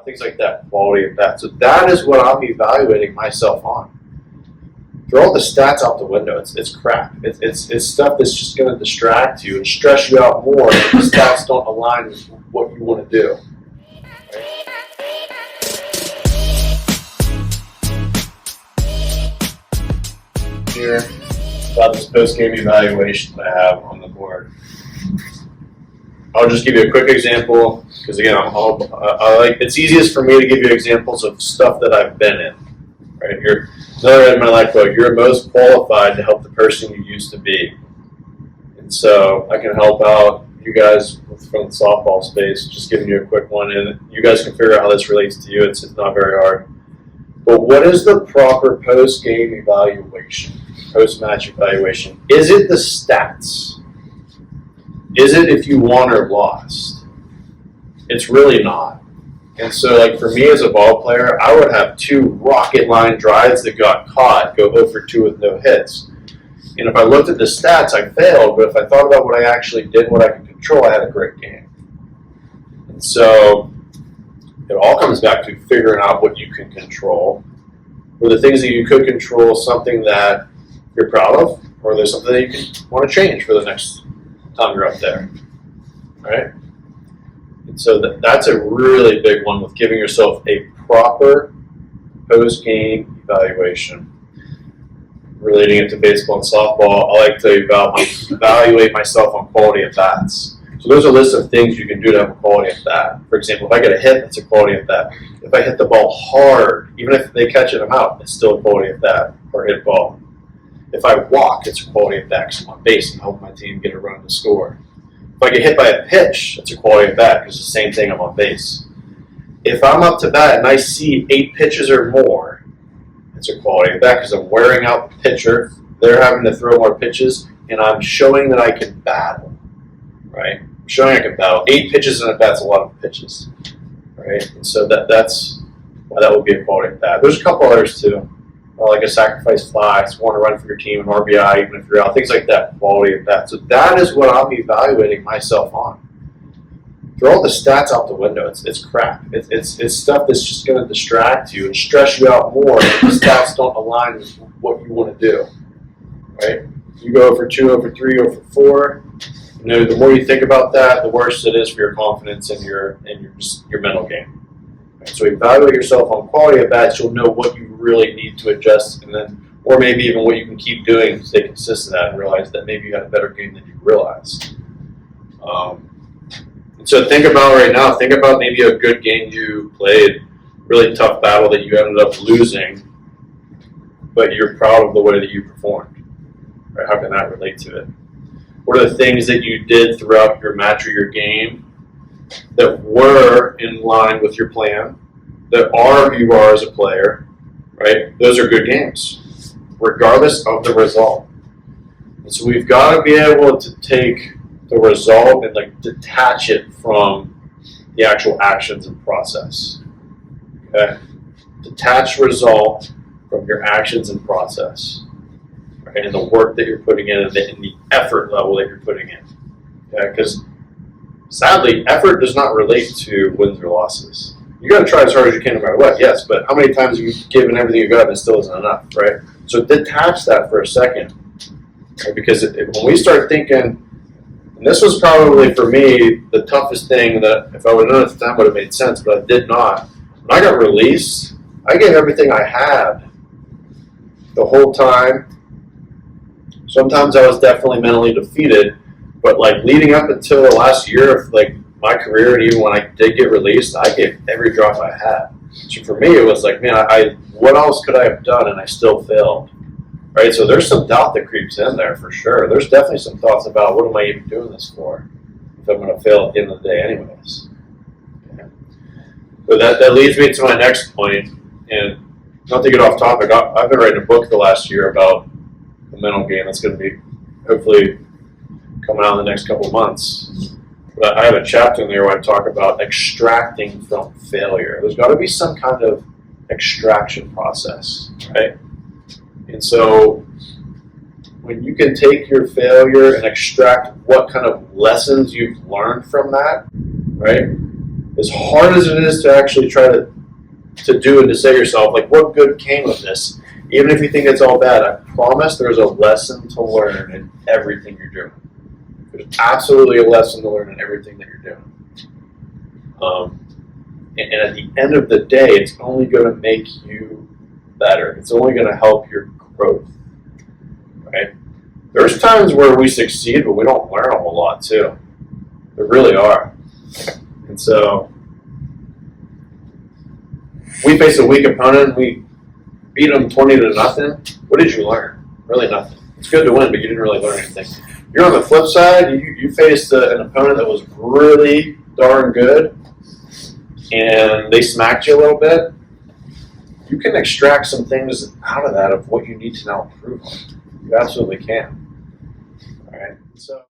things like that, quality of that. So that is what I'm evaluating myself on. Throw all the stats out the window. It's crap. It's stuff that's just going to distract you and stress you out more if the stats don't align with what you want to do. Here about this post-game evaluation that I have on the board. I'll just give you a quick example because again, it's easiest for me to give you examples of stuff that I've been in. Right, you're another in my life quote. You're most qualified to help the person you used to be, and so I can help out you guys from the softball space. Just giving you a quick one, and you guys can figure out how this relates to you. It's not very hard. But what is the proper post-game evaluation, post-match evaluation? Is it the stats? Is it if you won or lost? It's really not. And so, like for me as a ball player, I would have 2 rocket line drives that got caught, go 0 for 2 with no hits. And if I looked at the stats, I failed. But if I thought about what I actually did, what I could control, I had a great game. And so it all comes back to figuring out what you can control. Or the things that you could control, something that you're proud of, or there's something that you can want to change for the next time you're up there. All right? And so that's a really big one with giving yourself a proper post-game evaluation. Relating it to baseball and softball, I like to evaluate myself on quality at bats. So there's a list of things you can do to have a quality at bat. For example, if I get a hit, that's a quality at bat. If I hit the ball hard, even if they catch it, I'm out, it's still a quality at bat or hit ball. If I walk, it's a quality at bat because I'm on base and help my team get a run to score. If I get hit by a pitch, it's a quality at bat because it's the same thing, I'm on base. If I'm up to bat and I see 8 pitches or more, it's a quality at bat because I'm wearing out the pitcher, they're having to throw more pitches, and I'm showing that I can battle, right? I'm showing I can battle. 8 pitches in a bat's a lot of pitches, right? And so that's why that would be a quality at bat. There's a couple others too. Like a sacrifice fly, scoring a run for your team, an RBI, even if you're out, things like that, quality of that. So that is what I'm evaluating myself on. Throw all the stats out the window. It's crap. It's stuff that's just going to distract you and stress you out more if the stats don't align with what you want to do. Right? You go over 2, over 3, over 4. You know, the more you think about that, the worse it is for your confidence and your mental game. So evaluate yourself on quality of bats. You'll know what you really need to adjust, and then, or maybe even what you can keep doing to stay consistent at, and realize that maybe you had a better game than you realized. So think about right now. Think about maybe a good game you played, really tough battle that you ended up losing, but you're proud of the way that you performed. Right? How can that relate to it? What are the things that you did throughout your match or your game that were in line with your plan, that are who you are as a player, right? Those are good games, regardless of the result. And so we've got to be able to take the result and like detach it from the actual actions and process. Okay? Detach result from your actions and process, right? And the work that you're putting in and the effort level that you're putting in. Okay? Because sadly, effort does not relate to wins or losses. You got to try as hard as you can no matter what, yes, but how many times have you given everything you got and it still isn't enough, right? So detach that for a second, right? Because when we start thinking, and this was probably for me the toughest thing that if I would have known at the time would have made sense, but I did not. When I got released, I gave everything I had the whole time. Sometimes I was definitely mentally defeated, but like leading up until the last year of like my career, and even when I did get released, I gave every drop I had. So for me, it was like, man, what else could I have done, and I still failed, right? So there's some doubt that creeps in there for sure. There's definitely some thoughts about what am I even doing this for if I'm going to fail at the end of the day anyways. Yeah. But that leads me to my next point, and not to get off topic, I've been writing a book the last year about the mental game that's going to be hopefully coming out in the next couple of months. But I have a chapter in there where I talk about extracting from failure. There's got to be some kind of extraction process, right? And so when you can take your failure and extract what kind of lessons you've learned from that, right? as hard as it is to actually try to do and to say to yourself, like, what good came of this? Even if you think it's all bad, I promise there's a lesson to learn in everything you're doing. There's absolutely a lesson to learn in everything that you're doing. And at the end of the day, it's only going to make you better. It's only going to help your growth, right? There's times where we succeed, but we don't learn a whole lot too. There really are. And so we face a weak opponent, we beat them 20-0. What did you learn? Really nothing. It's good to win, but you didn't really learn anything. You're on the flip side, you faced an opponent that was really darn good, and they smacked you a little bit. You can extract some things out of that of what you need to now improve on. You absolutely can. All right. So.